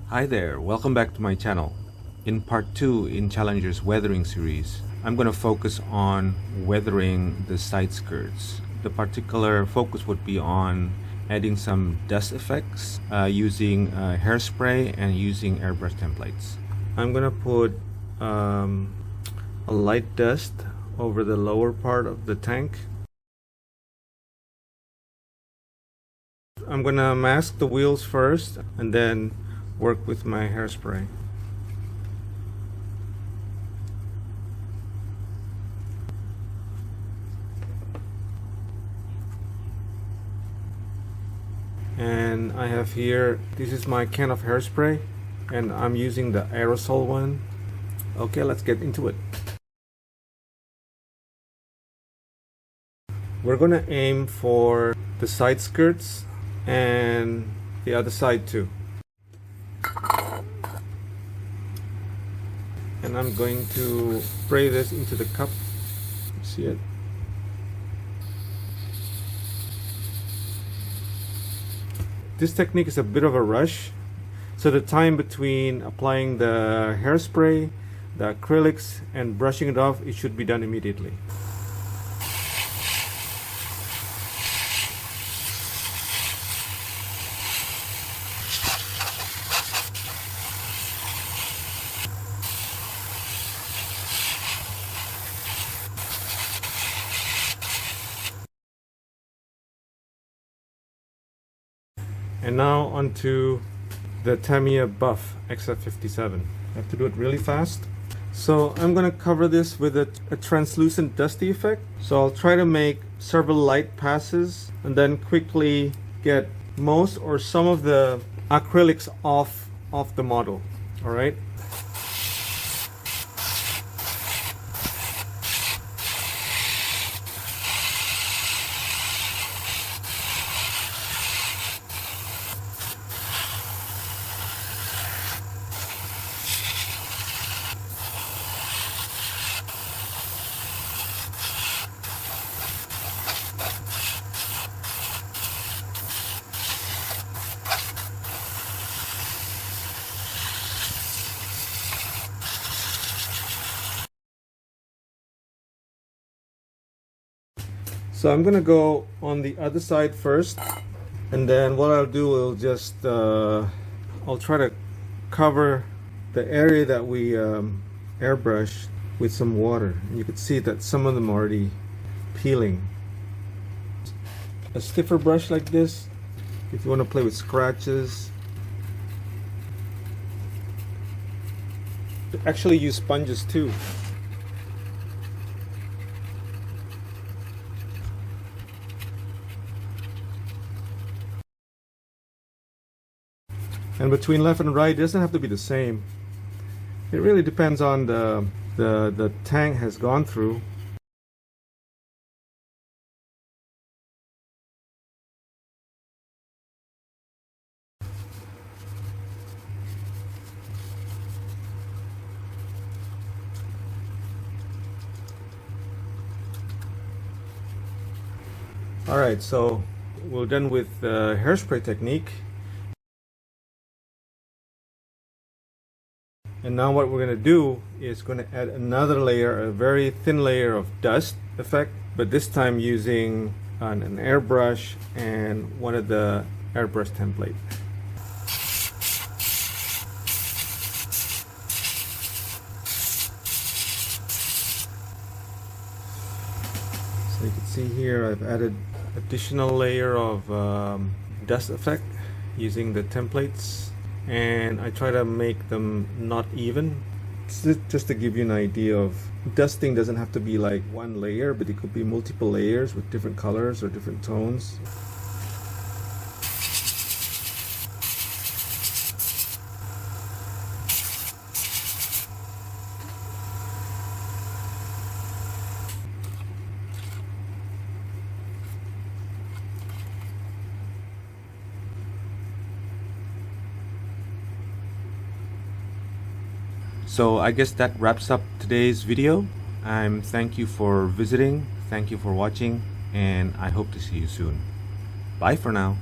Hi there, welcome back to my channel. In part 2 in Challenger's weathering series, I'm going to focus on weathering the side skirts. The particular focus would be on adding some dust effects using hairspray and using airbrush templates. I'm going to put a light dust over the lower part of the tank. I'm going to mask the wheels first and then work with my hairspray. And I have here, this is my can of hairspray and I'm using the aerosol one. Okay, let's get into it. We're gonna aim for the side skirts and the other side too. And I'm going to spray this into the cup. See it? This technique is a bit of a rush, so the time between applying the hairspray, the acrylics, and brushing it off, it should be done immediately. And now onto the Tamiya Buff XF57. I have to do it really fast. So I'm going to cover this with a translucent dusty effect. So I'll try to make several light passes and then quickly get most or some of the acrylics off the model. All right. So I'm gonna go on the other side first, and then what I'll do is just I'll try to cover the area that we airbrush with some water. And you can see that some of them are already peeling. A stiffer brush like this, if you want to play with scratches. Actually use sponges too. And between left and right, it doesn't have to be the same. It really depends on the tank has gone through. Alright, so we're done with the hairspray technique. And now what we're going to do is going to add another layer, a very thin layer of dust effect, but this time using an airbrush and one of the airbrush template. So you can see here I've added additional layer of dust effect using the templates. And I try to make them not even, just to give you an idea of dusting doesn't have to be like one layer, but it could be multiple layers with different colors or different tones. So I guess that wraps up today's video. Thank you for visiting, thank you for watching, and I hope to see you soon. Bye for now.